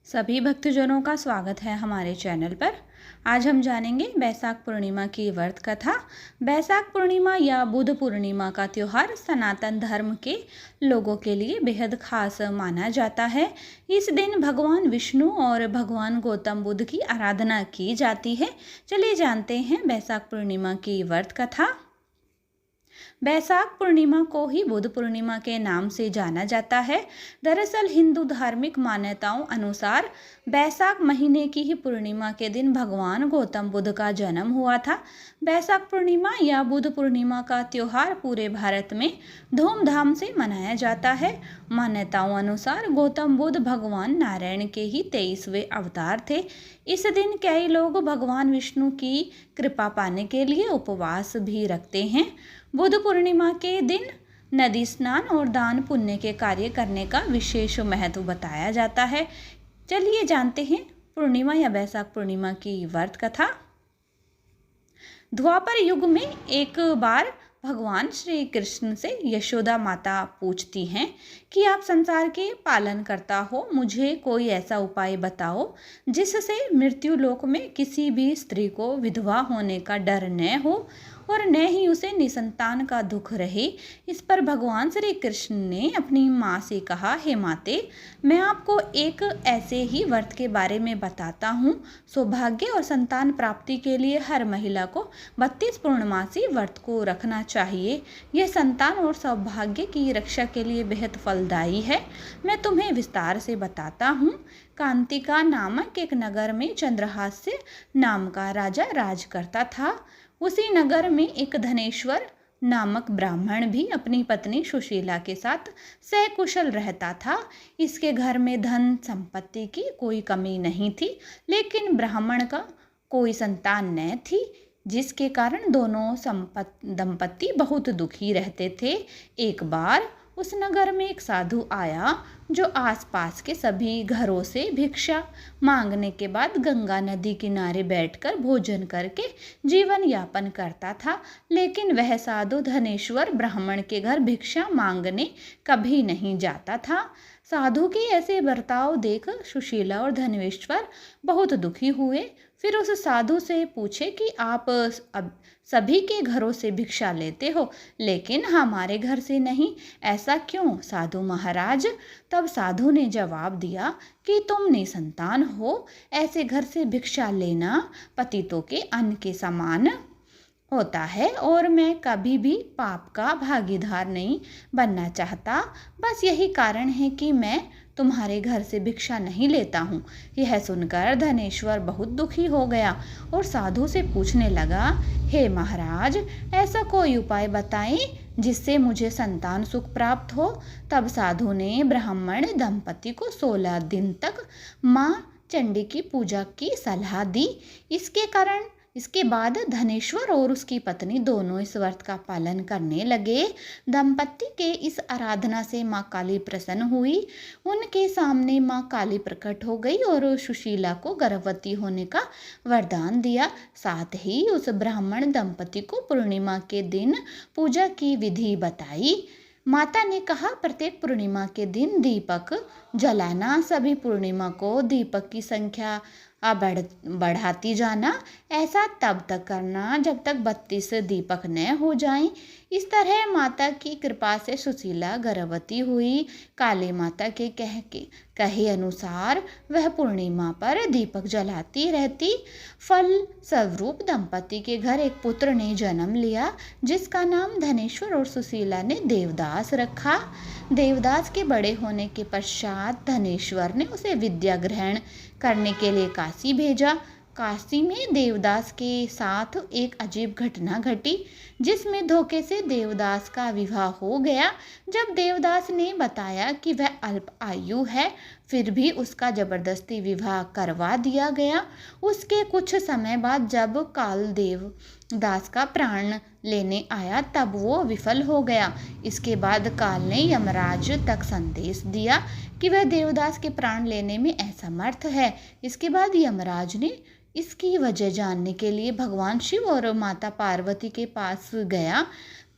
सभी भक्तजनों का स्वागत है हमारे चैनल पर। आज हम जानेंगे बैसाख पूर्णिमा की व्रत कथा। बैसाख पूर्णिमा या बुद्ध पूर्णिमा का त्यौहार सनातन धर्म के लोगों के लिए बेहद खास माना जाता है। इस दिन भगवान विष्णु और भगवान गौतम बुद्ध की आराधना की जाती है। चलिए जानते हैं बैसाख पूर्णिमा की व्रत कथा। बैसाख पूर्णिमा को ही बुद्ध पूर्णिमा के नाम से जाना जाता है। दरअसल हिंदू धार्मिक मान्यताओं अनुसार बैसाख महीने की ही पूर्णिमा के दिन भगवान गौतम बुद्ध का जन्म हुआ था। बैसाख पूर्णिमा या बुद्ध पूर्णिमा का त्योहार पूरे भारत में धूमधाम से मनाया जाता है। मान्यताओं अनुसार गौतम बुद्ध भगवान नारायण के ही 23वें अवतार थे। इस दिन कई लोग भगवान विष्णु की कृपा पाने के लिए उपवास भी रखते हैं। बुद्ध पूर्णिमा के दिन नदी स्नान और दान पुण्य के कार्य करने का विशेष महत्व बताया जाता है। चलिए जानते हैं पूर्णिमा या बैसाख पूर्णिमा की व्रत कथा। द्वापर युग में एक बार भगवान श्री कृष्ण से यशोदा माता पूछती हैं कि आप संसार के पालन करता हो, मुझे कोई ऐसा उपाय बताओ जिससे मृत्यु लोक में किसी भी स्त्री को विधवा होने का डर न हो और न ही उसे निसंतान का दुख रहे। इस पर भगवान श्री कृष्ण ने अपनी माँ से कहा, हे माते, मैं आपको एक ऐसे ही व्रत के बारे में बताता हूँ। सौभाग्य और संतान प्राप्ति के लिए हर महिला को 32 पूर्णमासी व्रत को रखना चाहिए। यह संतान और सौभाग्य की रक्षा के लिए बेहद फलदायी है। मैं तुम्हें विस्तार से बताता हूँ। कांतिका नामक एक नगर में चंद्रहास्य नाम का राजा राज करता था। उसी नगर में एक धनेश्वर नामक ब्राह्मण भी अपनी पत्नी सुशीला के साथ सकुशल रहता था। इसके घर में धन संपत्ति की कोई कमी नहीं थी, लेकिन ब्राह्मण का कोई संतान न थी, जिसके कारण दोनों दंपति बहुत दुखी रहते थे। एक बार उस नगर में एक साधु आया जो आसपास के सभी घरों से भिक्षा मांगने के बाद गंगा नदी किनारे बैठकर भोजन करके जीवन यापन करता था। लेकिन वह साधु धनेश्वर ब्राह्मण के घर भिक्षा मांगने कभी नहीं जाता था। साधु के ऐसे बर्ताव देख सुशीला और धनेश्वर बहुत दुखी हुए। फिर उस साधु से पूछे कि आप अब सभी के घरों से भिक्षा लेते हो, लेकिन हमारे घर से नहीं, ऐसा क्यों साधु महाराज? तब साधु ने जवाब दिया कि तुम निसंतान हो, ऐसे घर से भिक्षा लेना पतितों के अन्न के समान होता है और मैं कभी भी पाप का भागीदार नहीं बनना चाहता। बस यही कारण है कि मैं तुम्हारे घर से भिक्षा नहीं लेता हूँ। यह सुनकर धनेश्वर बहुत दुखी हो गया और साधु से पूछने लगा, हे महाराज, ऐसा कोई उपाय बताएं जिससे मुझे संतान सुख प्राप्त हो। तब साधु ने ब्राह्मण दंपति को 16 दिन तक माँ चंडी की पूजा की सलाह दी। इसके बाद धनेश्वर और उसकी पत्नी दोनों इस व्रत का पालन करने लगे। दंपति के इस आराधना से माँ काली प्रसन्न हुई। उनके सामने माँ काली प्रकट हो गई और सुशीला को गर्भवती होने का वरदान दिया। साथ ही उस ब्राह्मण दंपति को पूर्णिमा के दिन पूजा की विधि बताई। माता ने कहा, प्रत्येक पूर्णिमा के दिन दीपक जलाना, सभी पूर्णिमा को दीपक की संख्या बढ़ाती जाना। ऐसा तब तक करना जब तक 32 दीपक न हो जाएं। इस तरह माता की कृपा से सुशीला गर्भवती हुई। काली माता के कहे अनुसार वह पूर्णिमा पर दीपक जलाती रहती। फल स्वरूप दंपति के घर एक पुत्र ने जन्म लिया, जिसका नाम धनेश्वर और सुशीला ने देवदास रखा। देवदास के बड़े होने के पश्चात धनेश्वर ने उसे विद्या ग्रहण करने के लिए काशी भेजा। काशी में देवदास के साथ एक अजीब घटना घटी, जिसमें धोखे से देवदास का विवाह हो गया। जब देवदास ने बताया कि वह अल्प आयु है, फिर भी उसका जबरदस्ती विवाह करवा दिया गया। उसके कुछ समय बाद जब काल देवदास का प्राण लेने आया, तब वो विफल हो गया। इसके बाद काल ने यमराज तक संदेश दिया कि वह देवदास के प्राण लेने में असमर्थ है। इसके बाद यमराज ने इसकी वजह जानने के लिए भगवान शिव और माता पार्वती के पास गया,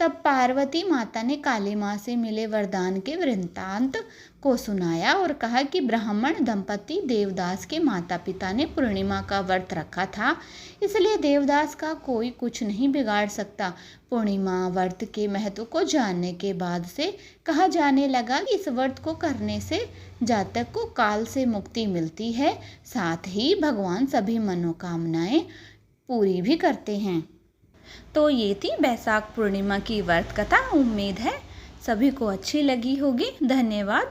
तब पार्वती माता ने काली माँ से मिले वरदान के वृत्तांत को सुनाया और कहा कि ब्राह्मण दंपति देवदास के माता पिता ने पूर्णिमा का व्रत रखा था, इसलिए देवदास का कोई कुछ नहीं बिगाड़ सकता। पूर्णिमा व्रत के महत्व को जानने के बाद से कहा जाने लगा कि इस व्रत को करने से जातक को काल से मुक्ति मिलती है, साथ ही भगवान सभी मनोकामनाएं पूरी भी करते हैं। तो ये थी बैसाख पूर्णिमा की व्रत कथा। उम्मीद है सभी को अच्छी लगी होगी। धन्यवाद।